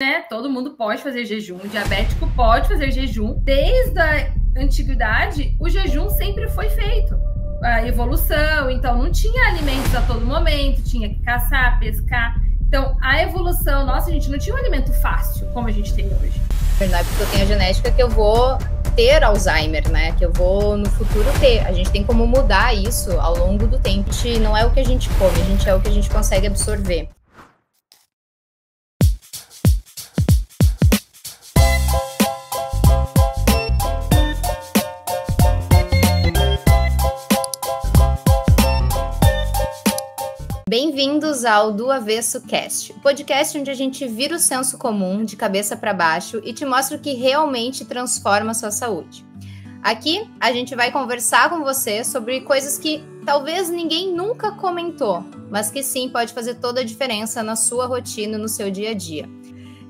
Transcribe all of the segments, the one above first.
né? Todo mundo pode fazer jejum, o diabético pode fazer jejum. Desde a antiguidade, o jejum sempre foi feito. A evolução, então não tinha alimentos a todo momento, tinha que caçar, pescar. Então, a evolução, nossa, gente, não tinha um alimento fácil como a gente tem hoje. Não é porque eu tenho a genética que eu vou ter Alzheimer, né? Que eu vou no futuro ter. A gente tem como mudar isso ao longo do tempo. Não é o que a gente come, a gente é o que a gente consegue absorver. Bem-vindos ao Do Avesso Cast, o podcast onde a gente vira o senso comum de cabeça para baixo e te mostra o que realmente transforma a sua saúde. Aqui a gente vai conversar com você sobre coisas que talvez ninguém nunca comentou, mas que sim pode fazer toda a diferença na sua rotina e no seu dia a dia.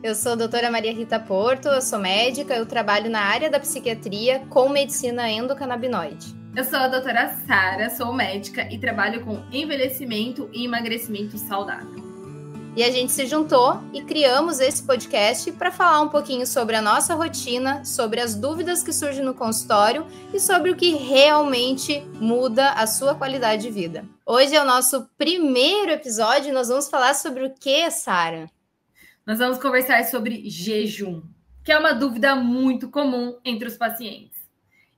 Eu sou a doutora Maria Rita Porto, eu sou médica, eu trabalho na área da psiquiatria com medicina endocannabinoide. Eu sou a doutora Sara, sou médica e trabalho com envelhecimento e emagrecimento saudável. E a gente se juntou e criamos esse podcast para falar um pouquinho sobre a nossa rotina, sobre as dúvidas que surgem no consultório e sobre o que realmente muda a sua qualidade de vida. Hoje é o nosso primeiro episódio e nós vamos falar sobre o que, Sara? Nós vamos conversar sobre jejum, que é uma dúvida muito comum entre os pacientes.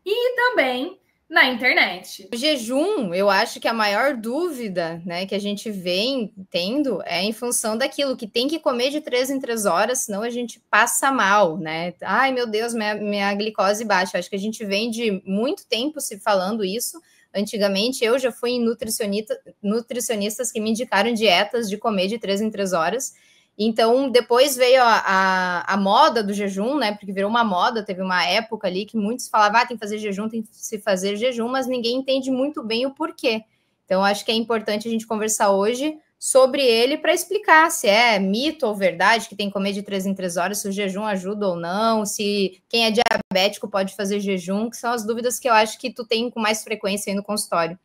E também na internet. O jejum, eu acho que a maior dúvida, né, que a gente vem tendo é em função daquilo que tem que comer de 3 em 3 horas, senão a gente passa mal, né? Ai, meu Deus, minha glicose baixa. Acho que a gente vem de muito tempo se falando isso. Antigamente, eu já fui em nutricionistas que me indicaram dietas de comer de 3 em 3 horas. Então, depois veio a moda do jejum, né? Porque virou uma moda, teve uma época ali que muitos falavam, tem que fazer jejum, tem que se fazer jejum, mas ninguém entende muito bem o porquê. Então, acho que é importante a gente conversar hoje sobre ele para explicar se é mito ou verdade, que tem que comer de 3 em 3 horas, se o jejum ajuda ou não, se quem é diabético pode fazer jejum, que são as dúvidas que eu acho que tu tem com mais frequência aí no consultório.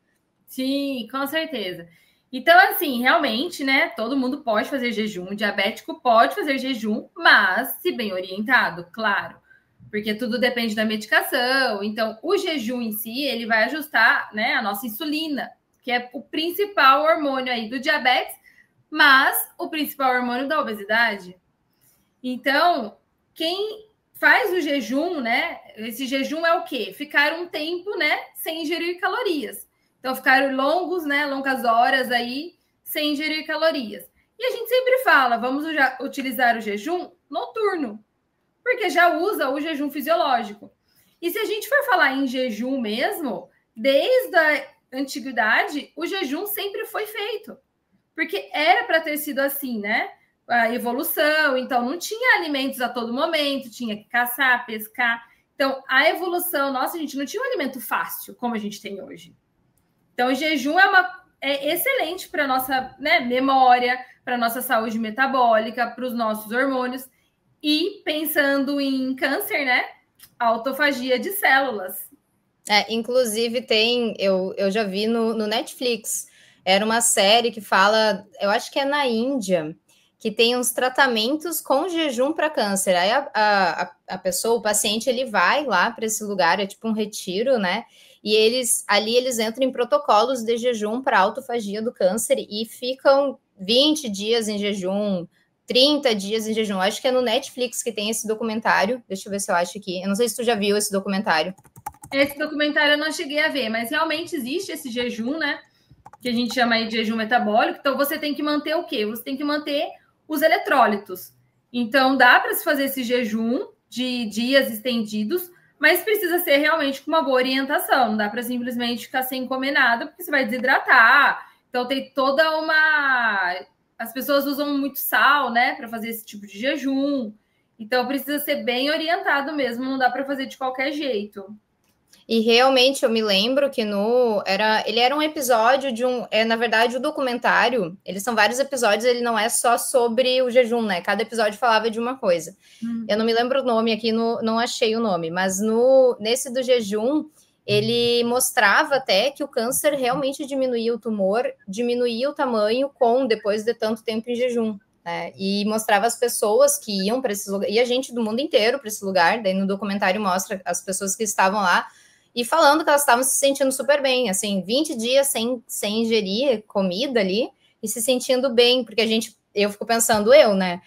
Sim, com certeza. Então, assim, realmente, né, todo mundo pode fazer jejum, o diabético pode fazer jejum, mas se bem orientado, claro, porque tudo depende da medicação. Então, o jejum em si, ele vai ajustar, né, a nossa insulina, que é o principal hormônio aí do diabetes, mas o principal hormônio da obesidade. Então, quem faz o jejum, né, esse jejum é o quê? Ficar um tempo, né, sem ingerir calorias. Então, ficaram longas horas aí sem ingerir calorias. E a gente sempre fala, vamos utilizar o jejum noturno, porque já usa o jejum fisiológico. E se a gente for falar em jejum mesmo, desde a antiguidade, o jejum sempre foi feito. Porque era para ter sido assim, né? A evolução, então não tinha alimentos a todo momento, tinha que caçar, pescar. Então, a evolução, nossa, a gente não tinha um alimento fácil, como a gente tem hoje. Então, o jejum é excelente para a nossa, né, memória, para a nossa saúde metabólica, para os nossos hormônios. E pensando em câncer, né? Autofagia de células. Inclusive eu já vi no Netflix, era uma série que fala, eu acho que é na Índia, que tem uns tratamentos com jejum para câncer. Aí a pessoa, o paciente, ele vai lá para esse lugar, é tipo um retiro, né? E eles entram em protocolos de jejum para autofagia do câncer e ficam 20 dias em jejum, 30 dias em jejum. Acho que é no Netflix que tem esse documentário. Deixa eu ver se eu acho aqui. Eu não sei se tu já viu esse documentário. Esse documentário eu não cheguei a ver, mas realmente existe esse jejum, né? Que a gente chama aí de jejum metabólico. Então, você tem que manter o quê? Você tem que manter os eletrólitos. Então, dá para se fazer esse jejum de dias estendidos, mas precisa ser realmente com uma boa orientação. Não dá para simplesmente ficar sem comer nada, porque você vai desidratar. Então, tem toda uma... As pessoas usam muito sal, né, para fazer esse tipo de jejum. Então, precisa ser bem orientado mesmo. Não dá para fazer de qualquer jeito. E realmente eu me lembro que ele era um episódio de na verdade, o documentário, eles são vários episódios, ele não é só sobre o jejum, né? Cada episódio falava de uma coisa. Eu não me lembro o nome aqui, não achei o nome, mas nesse do jejum, ele mostrava até que o câncer realmente diminuía o tumor, diminuía o tamanho depois de tanto tempo em jejum. né? E mostrava as pessoas que iam para esse lugar, e a gente do mundo inteiro para esse lugar. Daí no documentário mostra as pessoas que estavam lá e falando que elas estavam se sentindo super bem, assim, 20 dias sem ingerir comida ali e se sentindo bem, porque eu fico pensando, né?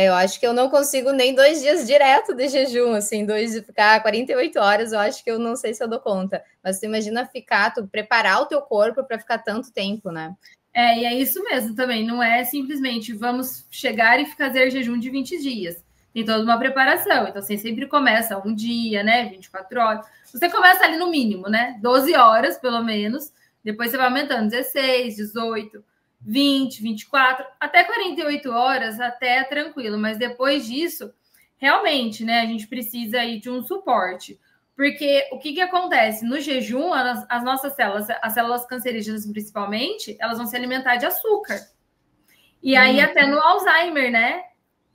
Eu acho que eu não consigo nem 2 dias direto de jejum, assim, ficar 48 horas, eu acho que eu não sei se eu dou conta. Mas tu imagina tu preparar o teu corpo para ficar tanto tempo, né? E é isso mesmo também. Não é simplesmente vamos chegar e fazer jejum de 20 dias. Tem toda uma preparação. Então, você sempre começa um dia, né? 24 horas. Você começa ali no mínimo, né? 12 horas, pelo menos. Depois você vai aumentando 16, 18, 20, 24, até 48 horas, até é tranquilo. Mas depois disso, realmente, né? A gente precisa aí de um suporte. Porque o que acontece? No jejum, as nossas células, as células cancerígenas principalmente, elas vão se alimentar de açúcar. E aí até no Alzheimer, né?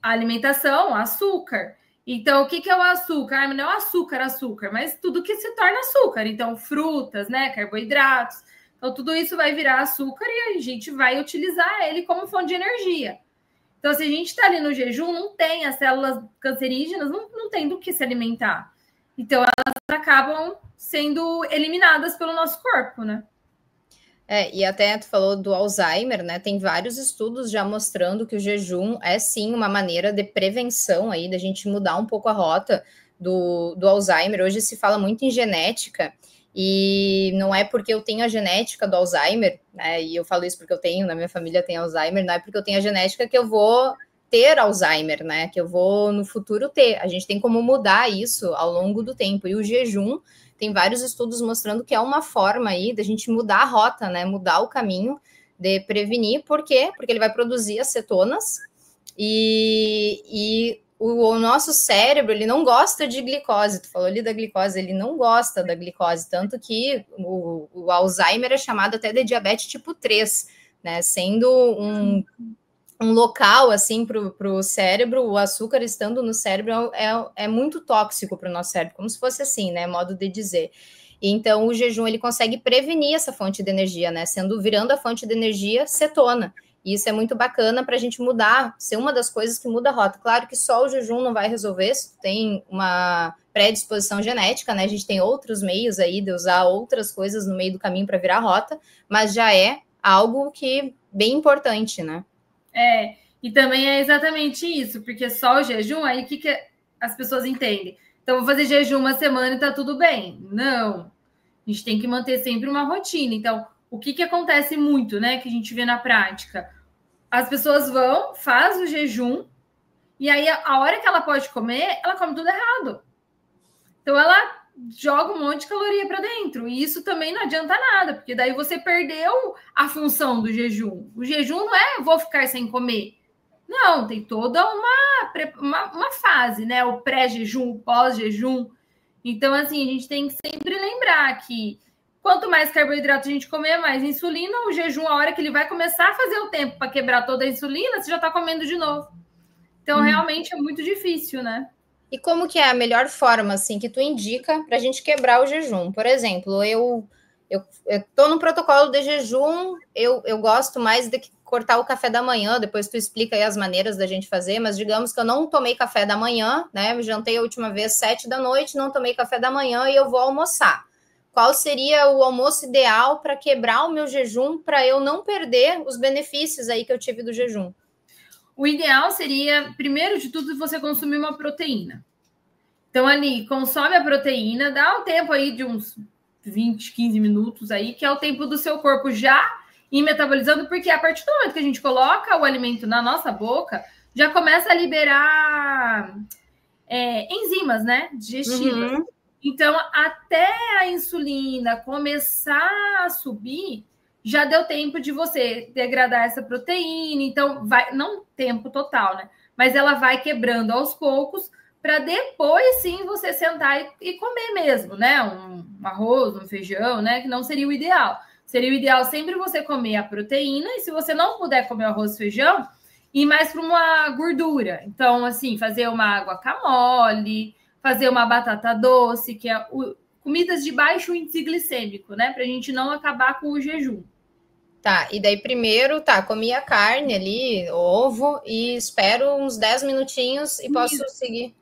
A alimentação, açúcar. Então, o que é o açúcar? Não é o açúcar, mas tudo que se torna açúcar. Então, frutas, né? Carboidratos. Então, tudo isso vai virar açúcar e a gente vai utilizar ele como fonte de energia. Então, se a gente está ali no jejum, não tem as células cancerígenas, não tem do que se alimentar. Então, elas acabam sendo eliminadas pelo nosso corpo, né? E até tu falou do Alzheimer, né? Tem vários estudos já mostrando que o jejum é sim uma maneira de prevenção aí, da gente mudar um pouco a rota do Alzheimer. Hoje se fala muito em genética, e não é porque eu tenho a genética do Alzheimer, né? E eu falo isso porque na minha família tem Alzheimer, não é porque eu tenho a genética que eu vou ter Alzheimer, né? Que eu vou no futuro ter. A gente tem como mudar isso ao longo do tempo. E o jejum tem vários estudos mostrando que é uma forma aí da gente mudar a rota, né? Mudar o caminho de prevenir. Por quê? Porque ele vai produzir acetonas e o nosso cérebro, ele não gosta de glicose. Tu falou ali da glicose, ele não gosta da glicose, tanto que o Alzheimer é chamado até de diabetes tipo 3, né? Sendo um local, assim, para o cérebro, o açúcar estando no cérebro é muito tóxico para o nosso cérebro, como se fosse assim, né, modo de dizer. Então, o jejum, ele consegue prevenir essa fonte de energia, né, virando a fonte de energia cetona. E isso é muito bacana para a gente mudar, ser uma das coisas que muda a rota. Claro que só o jejum não vai resolver, se tem uma predisposição genética, né, a gente tem outros meios aí de usar outras coisas no meio do caminho para virar a rota, mas já é algo que bem importante, né. E também é exatamente isso, porque só o jejum, aí o que as pessoas entendem? Então, vou fazer jejum uma semana e tá tudo bem. Não. A gente tem que manter sempre uma rotina. Então, o que acontece muito, né, que a gente vê na prática? As pessoas faz o jejum, e aí a hora que ela pode comer, ela come tudo errado. Então, ela joga um monte de caloria para dentro. E isso também não adianta nada, porque daí você perdeu a função do jejum. O jejum não é vou ficar sem comer. Não, tem toda uma fase, né? O pré-jejum, o pós-jejum. Então, assim, a gente tem que sempre lembrar que quanto mais carboidrato a gente comer, mais insulina. O jejum, a hora que ele vai começar a fazer o tempo para quebrar toda a insulina, você já está comendo de novo. Então, realmente é muito difícil, né? E como que é a melhor forma, assim, que tu indica para a gente quebrar o jejum? Por exemplo, eu tô no protocolo de jejum, eu gosto mais de cortar o café da manhã, depois tu explica aí as maneiras da gente fazer, mas digamos que eu não tomei café da manhã, né? Eu jantei a última vez 7 da noite, não tomei café da manhã e eu vou almoçar. Qual seria o almoço ideal para quebrar o meu jejum, para eu não perder os benefícios aí que eu tive do jejum? O ideal seria, primeiro de tudo, você consumir uma proteína. Então, ali, consome a proteína, dá um tempo aí de uns 20, 15 minutos aí, que é o tempo do seu corpo já ir metabolizando, porque a partir do momento que a gente coloca o alimento na nossa boca, já começa a liberar enzimas, né, digestivas. Então, até a insulina começar a subir, já deu tempo de você degradar essa proteína. Então, não tempo total, né? Mas ela vai quebrando aos poucos, para depois sim você sentar e comer mesmo, né? Um arroz, um feijão, né? Que não seria o ideal. Seria o ideal sempre você comer a proteína, e se você não puder comer arroz e feijão, ir mais para uma gordura. Então, assim, fazer uma guacamole, fazer uma batata doce, que é comidas de baixo índice glicêmico, né? Para a gente não acabar com o jejum. Tá, e daí primeiro, tá, comi a carne ali, ovo, e espero uns 10 minutinhos e posso seguir.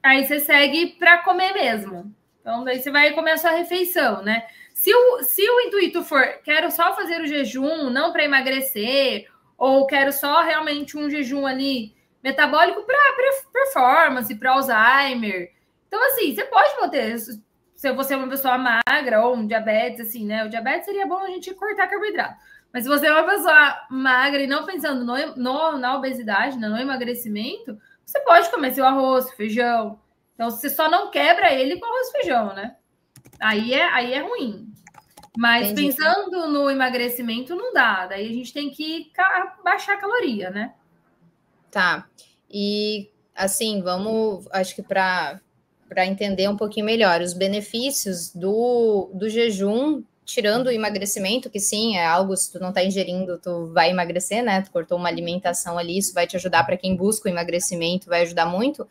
Aí você segue para comer mesmo. Então, daí você vai comer a sua refeição, né? Se o intuito for, quero só fazer o jejum, não para emagrecer, ou quero só realmente um jejum ali metabólico para performance, para Alzheimer. Então, assim, você pode manter, se você é uma pessoa magra ou um diabetes, assim, né? O diabetes seria bom a gente cortar carboidrato. Mas se você é uma pessoa magra e não pensando na obesidade, no emagrecimento, você pode comer seu arroz, feijão. Então, você só não quebra ele com arroz e feijão, né? Aí é ruim. Mas Entendi. pensando no emagrecimento, não dá. Daí a gente tem que baixar a caloria, né? Tá. E assim, vamos, acho que para entender um pouquinho melhor os benefícios do jejum, tirando o emagrecimento, que sim, é algo, se tu não tá ingerindo, tu vai emagrecer, né? Tu cortou uma alimentação ali, isso vai te ajudar para quem busca o emagrecimento, vai ajudar muito.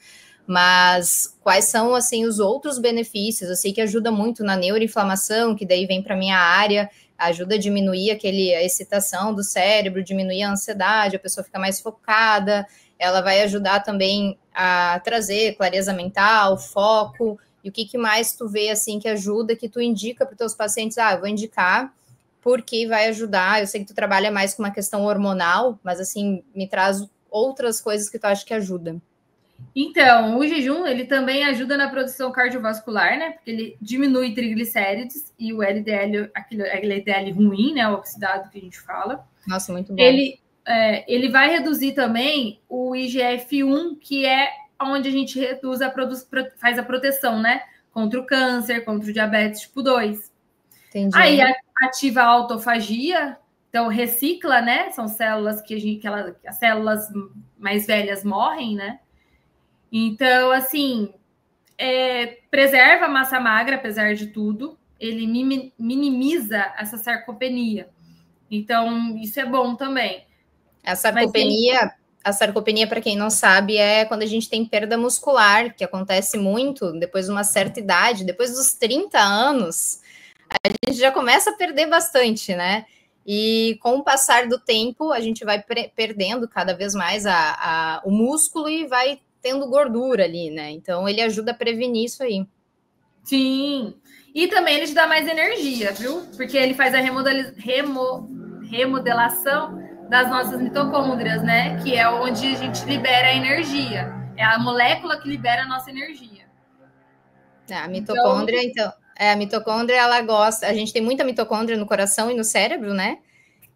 Mas quais são, assim, os outros benefícios? Eu sei que ajuda muito na neuroinflamação, que daí vem para minha área, ajuda a diminuir a excitação do cérebro, diminuir a ansiedade, a pessoa fica mais focada, ela vai ajudar também a trazer clareza mental, foco, e o que mais tu vê, assim, que ajuda, que tu indica para os teus pacientes? Eu vou indicar porque vai ajudar, eu sei que tu trabalha mais com uma questão hormonal, mas, assim, me traz outras coisas que tu acha que ajuda. Então, o jejum, ele também ajuda na produção cardiovascular, né? Porque ele diminui triglicérides e o LDL, aquele LDL ruim, né? O oxidado que a gente fala. Nossa, muito bom. Ele vai reduzir também o IGF-1, que é onde a gente reduz faz a proteção, né? Contra o câncer, contra o diabetes tipo 2. Entendi. Aí ativa a autofagia, então recicla, né? São células as células mais velhas morrem, né? Então, assim, preserva a massa magra, apesar de tudo. Ele minimiza essa sarcopenia. Então, isso é bom também. A sarcopenia, para quem não sabe, é quando a gente tem perda muscular, que acontece muito depois de uma certa idade, depois dos 30 anos, a gente já começa a perder bastante, né? E com o passar do tempo, a gente vai perdendo cada vez mais o músculo e vai tendo gordura ali, né? Então, ele ajuda a prevenir isso aí. Sim. E também ele te dá mais energia, viu? Porque ele faz a remodelação das nossas mitocôndrias, né? Que é onde a gente libera a energia. É a molécula que libera a nossa energia. A mitocôndria, então a mitocôndria, ela gosta. A gente tem muita mitocôndria no coração e no cérebro, né?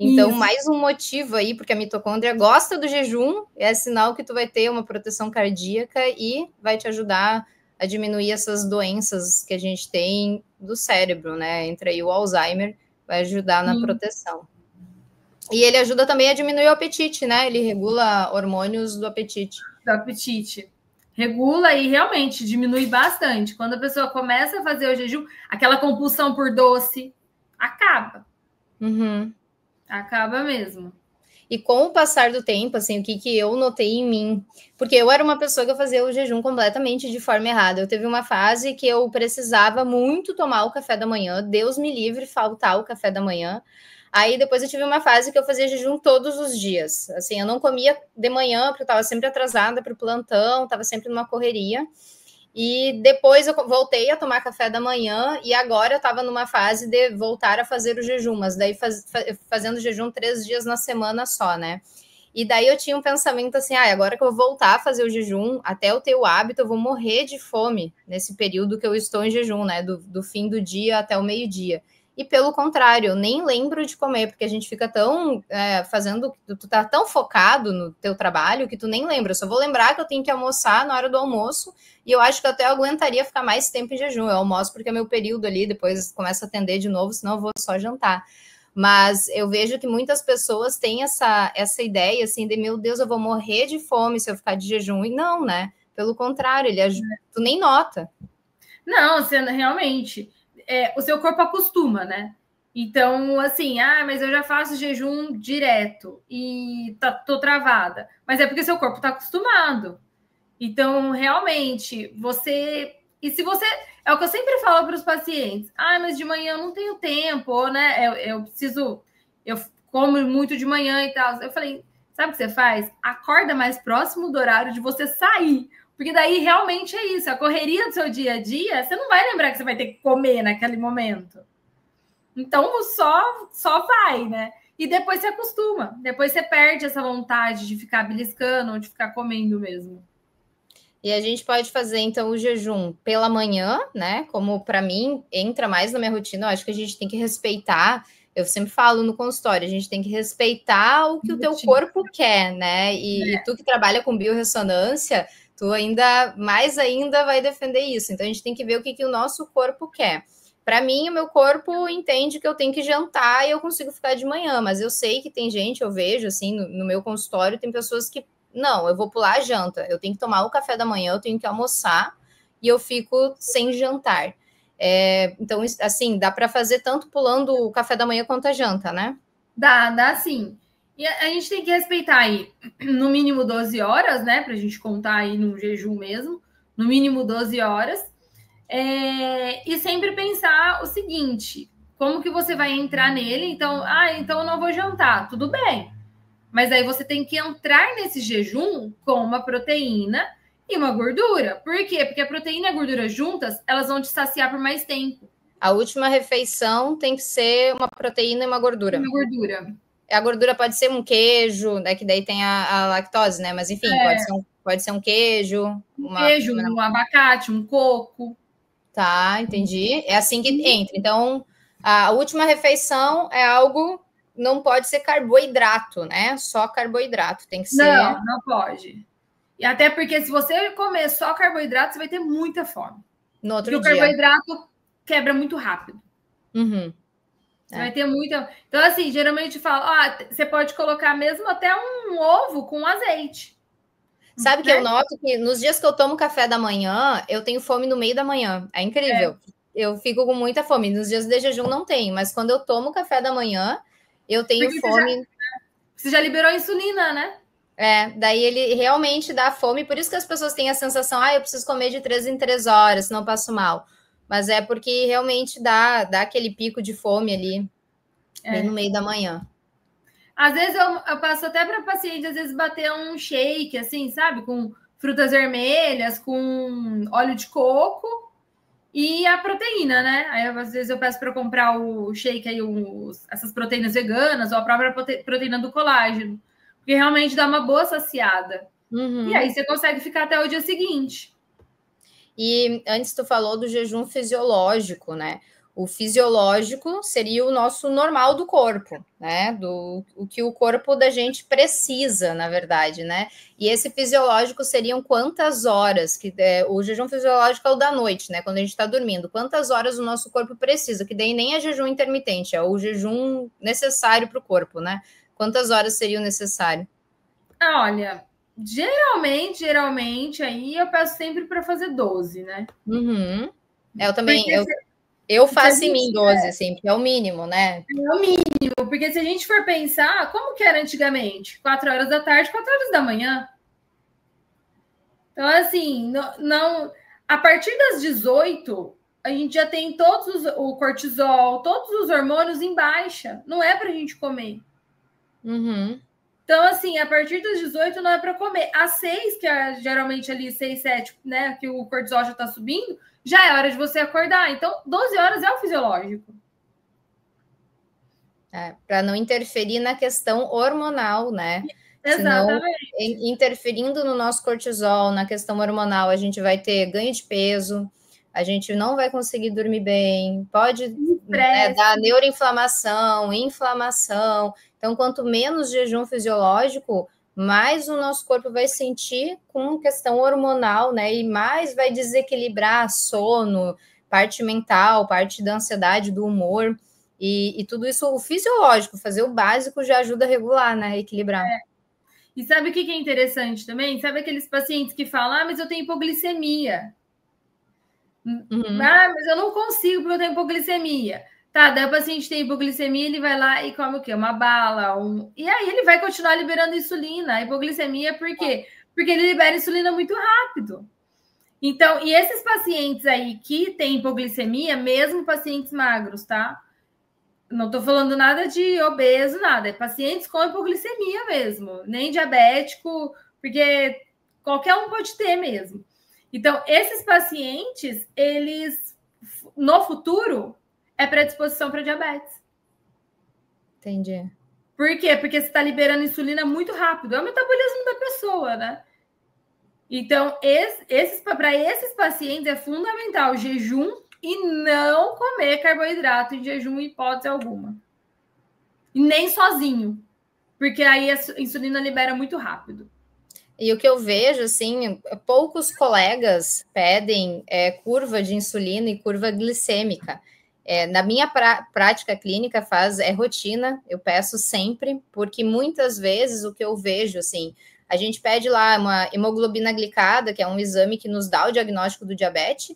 Então, mais um motivo aí, porque a mitocôndria gosta do jejum, é sinal que tu vai ter uma proteção cardíaca e vai te ajudar a diminuir essas doenças que a gente tem do cérebro, né? Entre aí o Alzheimer, vai ajudar na proteção. E ele ajuda também a diminuir o apetite, né? Ele regula hormônios do apetite. Do apetite. Regula e realmente diminui bastante. Quando a pessoa começa a fazer o jejum, aquela compulsão por doce acaba. Uhum. Acaba mesmo. E com o passar do tempo, assim, o que eu notei em mim? Porque eu era uma pessoa que eu fazia o jejum completamente de forma errada. Eu teve uma fase que eu precisava muito tomar o café da manhã. Deus me livre faltar o café da manhã. Aí depois eu tive uma fase que eu fazia jejum todos os dias. Assim, eu não comia de manhã, porque eu estava sempre atrasada para o plantão, estava sempre numa correria. E depois eu voltei a tomar café da manhã e agora eu estava numa fase de voltar a fazer o jejum, mas daí fazendo jejum 3 dias na semana só, né? E daí eu tinha um pensamento assim, agora que eu vou voltar a fazer o jejum, até eu ter o hábito, eu vou morrer de fome nesse período que eu estou em jejum, né? Do fim do dia até o meio-dia. E pelo contrário, eu nem lembro de comer, porque a gente fica tão tu tá tão focado no teu trabalho que tu nem lembra. Eu só vou lembrar que eu tenho que almoçar na hora do almoço, e eu acho que eu até aguentaria ficar mais tempo em jejum. Eu almoço porque é meu período ali, depois começo a atender de novo, senão eu vou só jantar. Mas eu vejo que muitas pessoas têm essa ideia, assim, de, meu Deus, eu vou morrer de fome se eu ficar de jejum. E não, né? Pelo contrário, ele ajuda, tu nem nota. Não, você realmente... o seu corpo acostuma, né? Então, assim, mas eu já faço jejum direto e tô travada. Mas é porque seu corpo tá acostumado. Então, realmente, E se você... É o que eu sempre falo para os pacientes. Mas de manhã eu não tenho tempo, ou, né? Eu preciso... come muito de manhã e tal. Eu falei, sabe o que você faz? Acorda mais próximo do horário de você sair. Porque daí realmente é isso. A correria do seu dia a dia, você não vai lembrar que você vai ter que comer naquele momento. Então, só vai, né? E depois você acostuma. Depois você perde essa vontade de ficar beliscando ou de ficar comendo mesmo. E a gente pode fazer, então, o jejum pela manhã, né? Como para mim entra mais na minha rotina, eu acho que a gente tem que respeitar. Eu sempre falo no consultório, a gente tem que respeitar o que o teu corpo quer, né? E tu que trabalha com biorressonância, tu ainda mais ainda vai defender isso. Então a gente tem que ver o que o nosso corpo quer. Para mim, o meu corpo entende que eu tenho que jantar e eu consigo ficar de manhã, mas eu sei que tem gente, eu vejo assim, no meu consultório, tem pessoas que não, eu vou pular a janta, eu tenho que tomar o café da manhã, eu tenho que almoçar e eu fico sem jantar. Então, assim, dá para fazer tanto pulando o café da manhã quanto a janta, né? Dá sim. E a gente tem que respeitar aí no mínimo 12 horas, né? Para a gente contar aí no jejum mesmo, no mínimo 12 horas. E sempre pensar o seguinte: como que você vai entrar nele? Então, então eu não vou jantar, tudo bem. Mas aí você tem que entrar nesse jejum com uma proteína e uma gordura. Por quê? Porque a proteína e a gordura juntas, elas vão te saciar por mais tempo. A última refeição tem que ser uma proteína e uma gordura. Uma gordura. A gordura pode ser um queijo, né? Que daí tem a lactose, né? Mas enfim, pode ser um queijo. Queijo, um abacate, um coco. Tá, entendi. É assim que entra. Então, a última refeição é algo... Não pode ser carboidrato, né? Só carboidrato. Tem que ser... Não pode. E até porque se você comer só carboidrato, você vai ter muita fome. No outro dia. O carboidrato quebra muito rápido. Uhum. Você vai ter muita... Então, assim, geralmente eu falo, você pode colocar mesmo até um ovo com azeite. Sabe que eu noto que nos dias que eu tomo café da manhã, eu tenho fome no meio da manhã. É incrível. Eu fico com muita fome. Nos dias de jejum não tenho, mas quando eu tomo café da manhã, eu tenho fome. Você já liberou insulina, né? Daí ele realmente dá fome, por isso que as pessoas têm a sensação, eu preciso comer de 3 em 3 horas, senão eu passo mal. Mas é porque realmente dá aquele pico de fome ali, bem no meio da manhã. Às vezes eu passo até para paciente, às vezes bater um shake, assim, sabe? Com frutas vermelhas, com óleo de coco e a proteína, né? Aí às vezes eu peço para comprar o shake aí, essas proteínas veganas ou a própria proteína do colágeno, porque realmente dá uma boa saciada. Uhum. E aí você consegue ficar até o dia seguinte. E antes tu falou do jejum fisiológico, né? O fisiológico seria o nosso normal do corpo, né? O que o corpo da gente precisa, na verdade, né? E esse fisiológico seriam quantas horas? O jejum fisiológico é o da noite, né? Quando a gente está dormindo. Quantas horas o nosso corpo precisa? Que daí nem é jejum intermitente, é o jejum necessário para o corpo, né? Quantas horas seria o necessário? Olha, geralmente, aí eu peço sempre para fazer 12, né? Uhum. Eu também, eu faço em mim 12, assim, porque é o mínimo, né? É o mínimo, porque se a gente for pensar, como que era antigamente? 4 horas da tarde, 4 horas da manhã. Então, assim, não a partir das 18, a gente já tem o cortisol, todos os hormônios em baixa. Não é para a gente comer. Uhum. Então, assim, a partir dos 18 não é para comer. Às 6, que é geralmente ali 6, 7, né? Que o cortisol já está subindo, já é hora de você acordar. Então, 12 horas é o fisiológico. Para não interferir na questão hormonal, né? Exatamente. Senão, interferindo no nosso cortisol, na questão hormonal, a gente vai ter ganho de peso, a gente não vai conseguir dormir bem, pode dar neuroinflamação, inflamação. Então, quanto menos jejum fisiológico, mais o nosso corpo vai sentir com questão hormonal, né? E mais vai desequilibrar sono, parte mental, parte da ansiedade, do humor. E tudo isso, o fisiológico, fazer o básico já ajuda a regular, né? Equilibrar. E sabe o que é interessante também? Sabe aqueles pacientes que falam, mas eu tenho hipoglicemia. Uhum. Mas eu não consigo porque eu tenho hipoglicemia. Tá, daí o paciente tem hipoglicemia, ele vai lá e come o quê? Uma bala. E aí ele vai continuar liberando insulina. A hipoglicemia, por quê? Porque ele libera insulina muito rápido. Então, e esses pacientes aí que têm hipoglicemia, mesmo pacientes magros, tá? não estou falando nada de obeso, nada. É pacientes com hipoglicemia mesmo, nem diabético, porque qualquer um pode ter mesmo. Então, esses pacientes, eles, no futuro, é predisposição para diabetes. Entendi. Por quê? Porque você está liberando insulina muito rápido. É o metabolismo da pessoa, né? Então, para esses pacientes é fundamental o jejum e não comer carboidrato em jejum, em hipótese alguma. E nem sozinho, porque aí a insulina libera muito rápido. E o que eu vejo, assim, poucos colegas pedem curva de insulina e curva glicêmica. Na minha prática clínica é rotina, eu peço sempre, porque muitas vezes o que eu vejo, assim, a gente pede lá uma hemoglobina glicada, que é um exame que nos dá o diagnóstico do diabetes,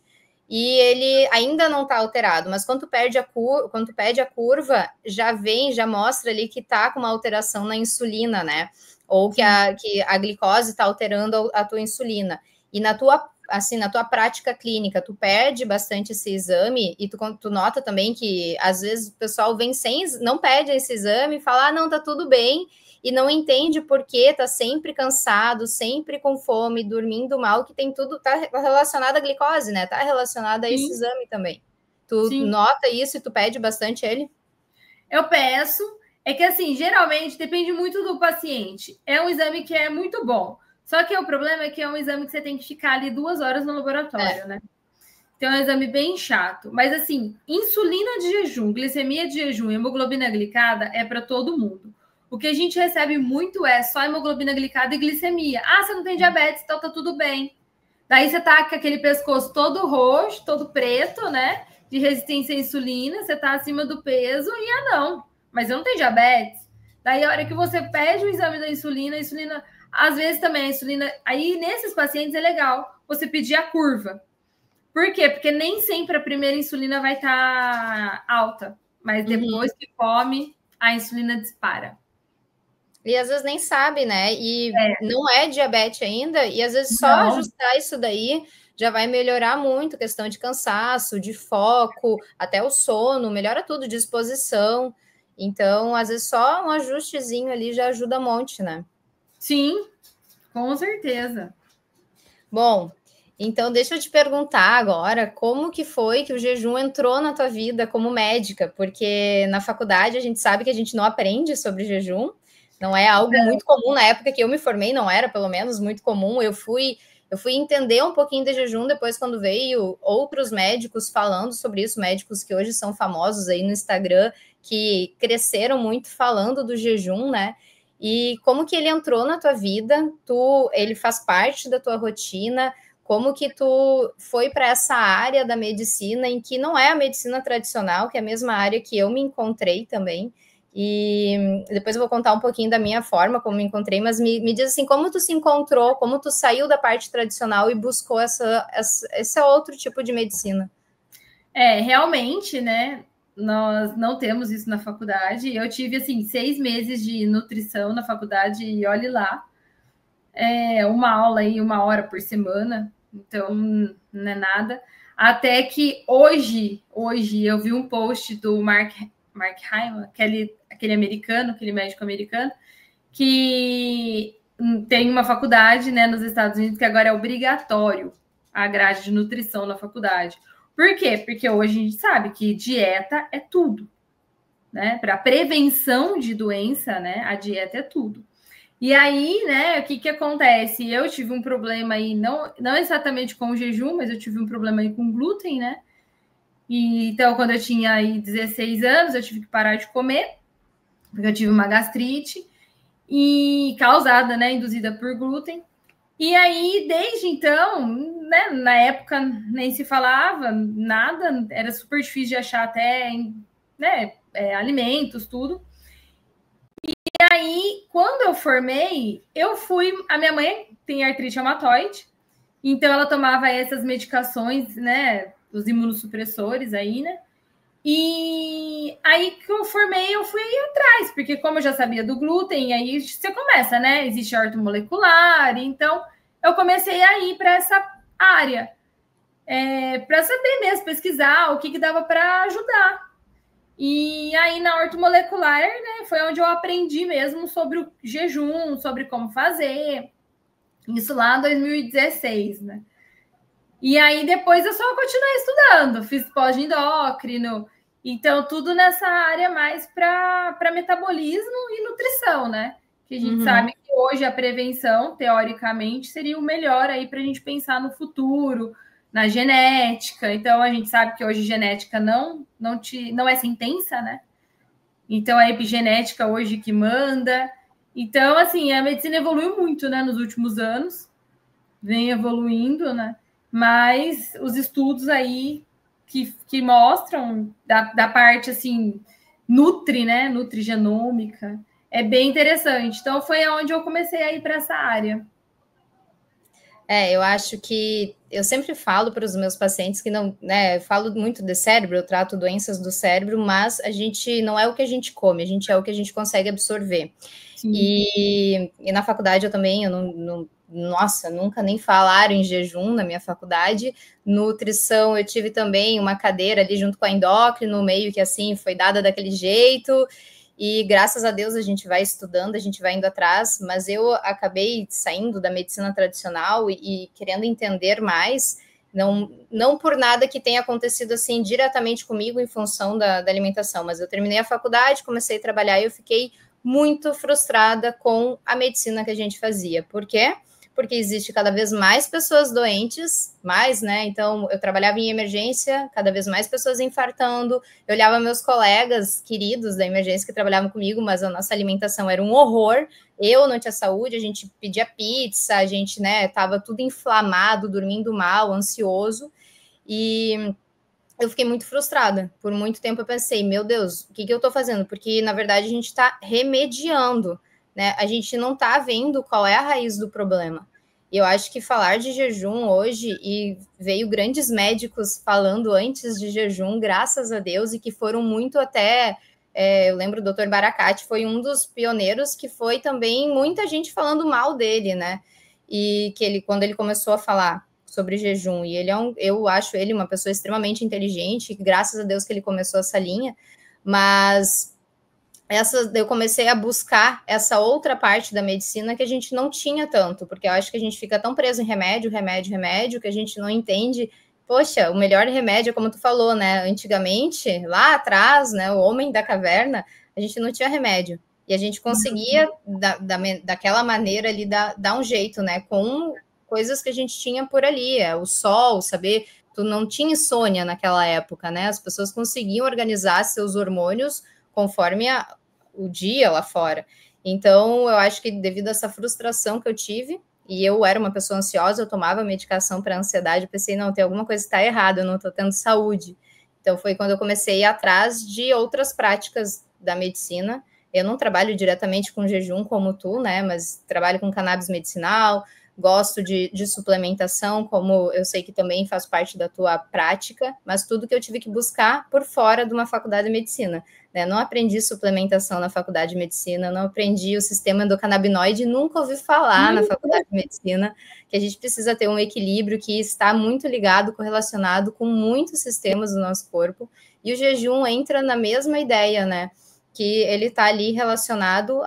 e ele ainda não está alterado, mas quando tu pede a curva, já mostra ali que está com uma alteração na insulina, né? Ou que a glicose está alterando a tua insulina. E na tua prática clínica, tu perde bastante esse exame e tu nota também que às vezes o pessoal não pede esse exame e fala, não, tá tudo bem, e não entende por que tá sempre cansado, sempre com fome, dormindo mal, que tem tudo, tá relacionado à glicose, né? Tá relacionado a esse exame também. Tu nota isso e tu pede bastante ele? Eu peço. É que, assim, geralmente depende muito do paciente. É um exame que é muito bom. Só que o problema é que é um exame que você tem que ficar ali 2 horas no laboratório, né? Então é um exame bem chato. Mas, assim, insulina de jejum, glicemia de jejum e hemoglobina glicada é para todo mundo. O que a gente recebe muito é só hemoglobina glicada e glicemia. Ah, você não tem diabetes, então tá tudo bem. Daí você tá com aquele pescoço todo roxo, todo preto, né? De resistência à insulina, você tá acima do peso e não. Mas eu não tenho diabetes. Daí, a hora que você pede o exame da insulina, às vezes também a insulina. Aí, nesses pacientes, é legal você pedir a curva. Por quê? Porque nem sempre a primeira insulina vai estar alta, mas depois que come, a insulina dispara. E às vezes nem sabe, né? E não é diabetes ainda, e às vezes só ajustar isso daí já vai melhorar muito, questão de cansaço, de foco, até o sono, melhora tudo, disposição. Então, às vezes só um ajustezinho ali já ajuda um monte, né? Sim, com certeza. Bom, então deixa eu te perguntar agora, como que foi que o jejum entrou na tua vida como médica? Porque na faculdade a gente sabe que a gente não aprende sobre jejum, não é algo muito comum. Na época que eu me formei, não era, pelo menos, muito comum. Eu fui entender um pouquinho de jejum depois, quando veio outros médicos falando sobre isso, médicos que hoje são famosos aí no Instagram, que cresceram muito falando do jejum, né? E como que ele entrou na tua vida? Ele faz parte da tua rotina? Como que tu foi para essa área da medicina, em que não é a medicina tradicional, que é a mesma área que eu me encontrei também? E depois eu vou contar um pouquinho da minha forma, como me encontrei, mas me diz assim, como tu se encontrou, como tu saiu da parte tradicional e buscou esse outro tipo de medicina? Realmente, né? Nós não temos isso na faculdade. Eu tive, assim, 6 meses de nutrição na faculdade e olhe lá. Uma aula aí, 1 hora por semana. Então, não é nada. Até que hoje eu vi um post do Mark Hyman, aquele americano, aquele médico americano, que tem uma faculdade, né, nos Estados Unidos que agora é obrigatório a grade de nutrição na faculdade. Por quê? Porque hoje a gente sabe que dieta é tudo, né? Para prevenção de doença, né? A dieta é tudo. E aí, né, o que acontece? Eu tive um problema aí, não exatamente com o jejum, mas eu tive um problema aí com glúten, né? E então, quando eu tinha aí 16 anos, eu tive que parar de comer, porque eu tive uma gastrite e causada, né, induzida por glúten. E aí, desde então, né, na época nem se falava nada, era super difícil de achar até, né, alimentos, tudo. E aí, quando eu formei, a minha mãe tem artrite reumatoide, então ela tomava essas medicações, né, os imunossupressores aí, né, e aí que eu formei, eu fui atrás, porque como eu já sabia do glúten, aí você começa, né? Existe ortomolecular, então eu comecei a ir para essa área, para saber mesmo, pesquisar o que dava para ajudar. E aí, na ortomolecular, né, foi onde eu aprendi mesmo sobre o jejum, sobre como fazer. Isso lá em 2016, né? E aí, depois eu só continuei estudando, fiz pós-endócrino. Então, tudo nessa área mais para metabolismo e nutrição, né? Que a gente sabe que hoje a prevenção, teoricamente, seria o melhor aí para a gente pensar no futuro, na genética. Então, a gente sabe que hoje genética não é sentença, né? Então, a epigenética hoje que manda. Então, assim, a medicina evoluiu muito, né, nos últimos anos, vem evoluindo, né? Mas os estudos aí que mostram da parte, assim, né, nutrigenômica, é bem interessante. Então, foi onde eu comecei a ir para essa área. Eu acho que eu sempre falo para os meus pacientes que não, né, eu falo muito de cérebro, eu trato doenças do cérebro, mas a gente não é o que a gente come, a gente é o que a gente consegue absorver. E na faculdade eu também, nossa, nunca nem falaram em jejum na minha faculdade. Nutrição, eu tive também uma cadeira ali junto com a endócrino, meio que assim, foi dada daquele jeito. E graças a Deus a gente vai estudando, a gente vai indo atrás, mas eu acabei saindo da medicina tradicional e querendo entender mais, não por nada que tenha acontecido assim diretamente comigo em função da alimentação, mas eu terminei a faculdade, comecei a trabalhar e eu fiquei muito frustrada com a medicina que a gente fazia. Por quê? Porque existe cada vez mais pessoas doentes, mais, né? Então, eu trabalhava em emergência, cada vez mais pessoas infartando. Eu olhava meus colegas queridos da emergência que trabalhavam comigo, mas a nossa alimentação era um horror. Eu não tinha saúde, a gente pedia pizza, a gente, né, tava tudo inflamado, dormindo mal, ansioso. E eu fiquei muito frustrada. Por muito tempo eu pensei, meu Deus, o que eu estou fazendo? Porque, na verdade, a gente está remediando, né? A gente não está vendo qual é a raiz do problema. E eu acho que falar de jejum hoje, e veio grandes médicos falando antes de jejum, graças a Deus, e que foram muito até... eu lembro do Dr. Baracate, foi um dos pioneiros que foi também muita gente falando mal dele, né? E que ele, quando ele começou a falar sobre jejum, e ele eu acho ele uma pessoa extremamente inteligente, graças a Deus que ele começou essa linha, mas eu comecei a buscar essa outra parte da medicina que a gente não tinha tanto, porque eu acho que a gente fica tão preso em remédio, que a gente não entende, poxa, o melhor remédio, como tu falou, né, antigamente, lá atrás, né, o homem da caverna, a gente não tinha remédio, e a gente conseguia, daquela maneira ali, dar um jeito, né, com coisas que a gente tinha por ali, o sol, saber, tu não tinha insônia naquela época, né, as pessoas conseguiam organizar seus hormônios conforme o dia lá fora. Então, eu acho que devido a essa frustração que eu tive, e eu era uma pessoa ansiosa, eu tomava medicação para ansiedade, eu pensei, não, tem alguma coisa que está errada, eu não estou tendo saúde. Então, foi quando eu comecei a ir atrás de outras práticas da medicina. Eu não trabalho diretamente com jejum como tu, né, mas trabalho com cannabis medicinal, gosto de suplementação, como eu sei que também faz parte da tua prática, mas tudo que eu tive que buscar por fora de uma faculdade de medicina. Né? Não aprendi suplementação na faculdade de medicina, não aprendi o sistema endocannabinoide, nunca ouvi falar na faculdade de medicina, que a gente precisa ter um equilíbrio que está muito ligado, correlacionado com muitos sistemas do nosso corpo, e o jejum entra na mesma ideia, né? Que ele está ali relacionado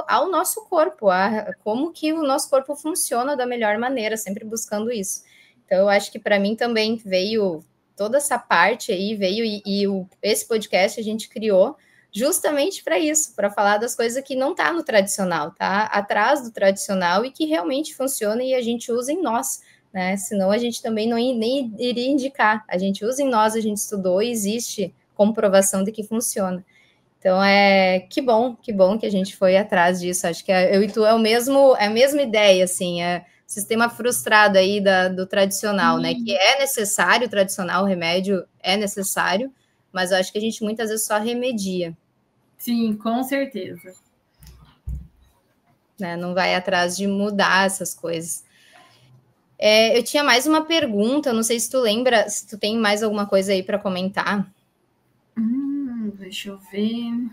ao nosso corpo, a como que o nosso corpo funciona da melhor maneira, sempre buscando isso. Então, eu acho que para mim também veio toda essa parte aí, esse podcast a gente criou justamente para isso, para falar das coisas que não está no tradicional, tá atrás do tradicional e que realmente funciona e a gente usa em nós, né? Senão a gente também nem iria indicar. A gente usa em nós, a gente estudou e existe comprovação de que funciona. Então, que bom que a gente foi atrás disso. Acho que eu e tu é a mesma ideia, assim, sistema frustrado aí do tradicional, né? Que é necessário, o tradicional, o remédio é necessário, mas eu acho que a gente muitas vezes só remedia. Sim, com certeza. Né? Não vai atrás de mudar essas coisas. Eu tinha mais uma pergunta, não sei se tu lembra, se tu tem mais alguma coisa aí para comentar. Deixa eu ver.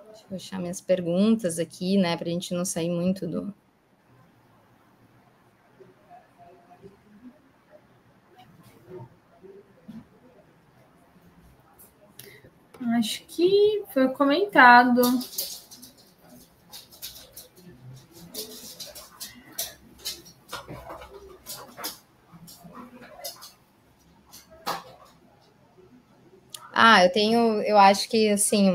Deixa eu achar minhas perguntas aqui, né, para a gente não sair muito do... Acho que foi comentado. Eu acho que, assim,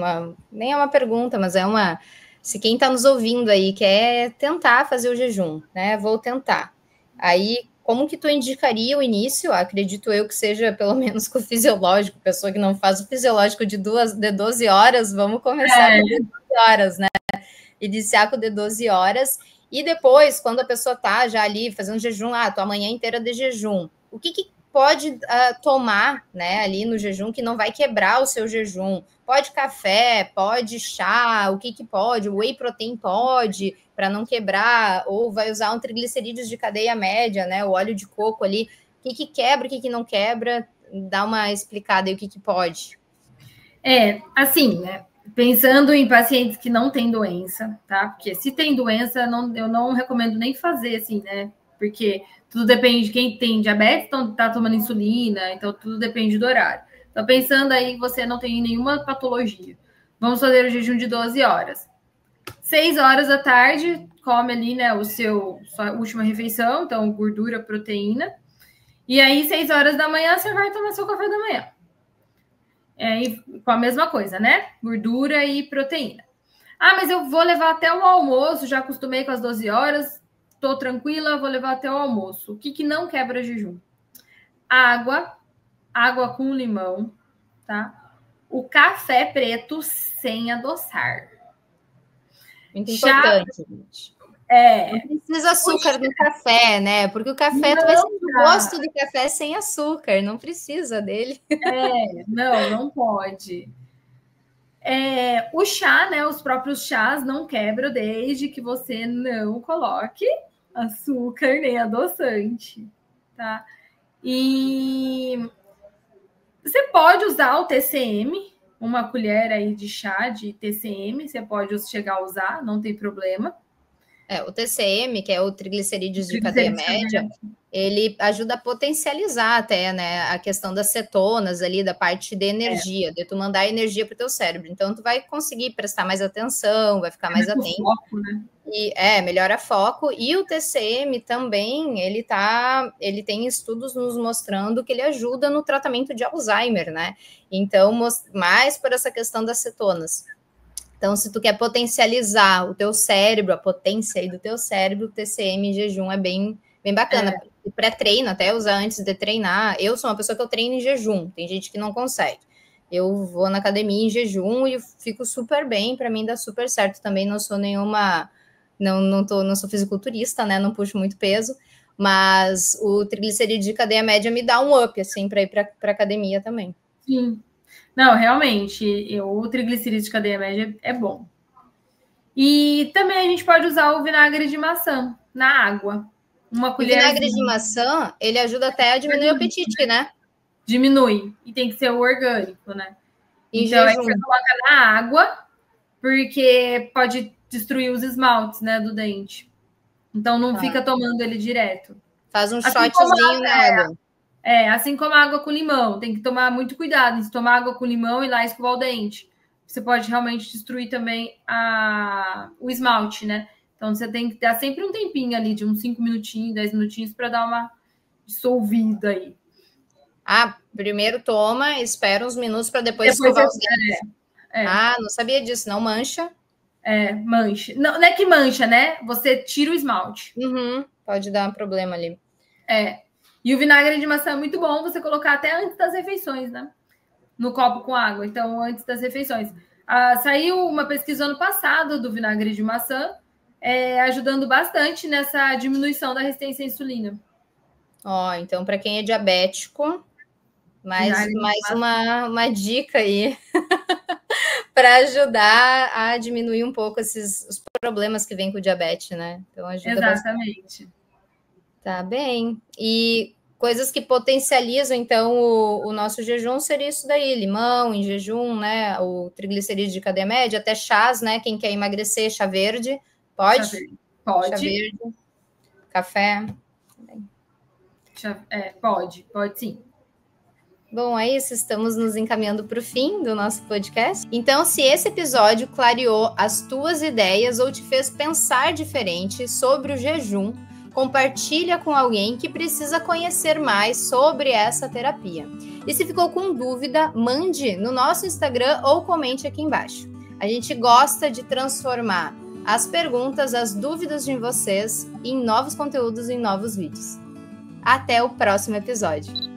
nem é uma pergunta, mas é uma... Se quem está nos ouvindo aí quer tentar fazer o jejum, né? Vou tentar. Aí, como que tu indicaria o início? Acredito eu que seja pelo menos com o fisiológico, pessoa que não faz o fisiológico de 12 horas, vamos começar com 12 horas, né? Iniciar com de 12 horas. E depois, quando a pessoa tá já ali fazendo jejum, tua manhã inteira de jejum, o que pode tomar, né, ali no jejum que não vai quebrar o seu jejum? Pode café, pode chá, o que pode? Whey protein pode, para não quebrar, ou vai usar um triglicerídeos de cadeia média, né, o óleo de coco ali. O que quebra, o que não quebra? Dá uma explicada aí o que pode. Assim, né? Pensando em pacientes que não têm doença, tá? Porque se tem doença, eu não recomendo nem fazer, assim, né? Porque tudo depende de quem tem diabetes, então tá tomando insulina, então tudo depende do horário. Então, pensando aí, você não tem nenhuma patologia. Vamos fazer o jejum de 12 horas. 6 horas da tarde, come ali, né, sua última refeição, então gordura, proteína. E aí, 6 horas da manhã, você vai tomar seu café da manhã. Com a mesma coisa, né? Gordura e proteína. Mas eu vou levar até o almoço, já acostumei com as 12 horas, tô tranquila, vou levar até o almoço. O que não quebra jejum? Água com limão, tá? O café preto sem adoçar. Muito importante, gente. Não precisa açúcar no café, né? Porque o café, tu vai sentir o gosto do café sem açúcar, não precisa dele. Não pode. O chá, né? Os próprios chás não quebram desde que você não coloque açúcar nem adoçante, tá? E você pode usar o TCM, uma colher aí de chá de TCM, você pode chegar a usar, não tem problema. O TCM, que é o triglicerídeos de cadeia média, ele ajuda a potencializar até, né, a questão das cetonas ali, da parte de energia, de tu mandar energia para o teu cérebro. Então, tu vai conseguir prestar mais atenção, vai ficar mais atento. Foco, né? E melhora foco. E o TCM também, ele tem estudos nos mostrando que ele ajuda no tratamento de Alzheimer, né? Então, mais por essa questão das cetonas. Então, se tu quer potencializar o teu cérebro, a potência aí do teu cérebro, o TCM em jejum é bem bacana. Pré-treino, até usar antes de treinar. Eu sou uma pessoa que eu treino em jejum, tem gente que não consegue. Eu vou na academia em jejum e fico super bem, para mim dá super certo. Também não sou nenhuma... Não sou fisiculturista, né? Não puxo muito peso, mas o triglicerídeo de cadeia média me dá um up, assim, para ir para academia também. Sim. Não, realmente, o triglicerídeo de cadeia média é bom. E também a gente pode usar o vinagre de maçã na água. Uma colher. O vinagre de maçã, ele ajuda até a diminuir o apetite, né? Diminui. E tem que ser o orgânico, né? Em então, jejum. você coloca na água, porque pode destruir os esmaltes, né, do dente. Então, não fica tomando ele direto. Faz um shotzinho na água. Assim como a água com limão. Tem que tomar muito cuidado. Se tomar água com limão e lá escovar o dente, você pode realmente destruir também o esmalte, né? Então, você tem que dar sempre um tempinho ali, de uns 5 minutinhos, 10 minutinhos, para dar uma dissolvida aí. Primeiro toma, espera uns minutos para depois escovar os dentes. Não sabia disso, não mancha. Mancha. Não é que mancha, né? Você tira o esmalte. Pode dar um problema ali. E o vinagre de maçã é muito bom você colocar até antes das refeições, né? No copo com água. Então, antes das refeições. Saiu uma pesquisa ano passado do vinagre de maçã, ajudando bastante nessa diminuição da resistência à insulina. Então, para quem é diabético, mais uma dica aí para ajudar a diminuir um pouco os problemas que vem com o diabetes, né? Então, ajuda Exatamente. Bastante. Tá bem. E coisas que potencializam, então, o nosso jejum seria isso daí, limão em jejum, né? O triglicerídeo de cadeia média, até chás, né? Quem quer emagrecer, chá verde, pode? Chá verde. Pode. Chá verde, café. Pode sim. Bom, é isso, estamos nos encaminhando para o fim do nosso podcast. Então, se esse episódio clareou as tuas ideias ou te fez pensar diferente sobre o jejum, compartilha com alguém que precisa conhecer mais sobre essa terapia. E se ficou com dúvida, mande no nosso Instagram ou comente aqui embaixo. A gente gosta de transformar as perguntas, as dúvidas de vocês em novos conteúdos, em novos vídeos. Até o próximo episódio.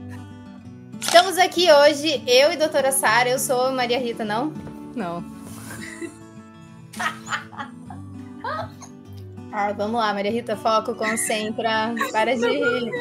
Estamos aqui hoje, eu e doutora Sara. Eu sou a Maria Rita, não? Não. Vamos lá, Maria Rita, foco, concentra, para de rir.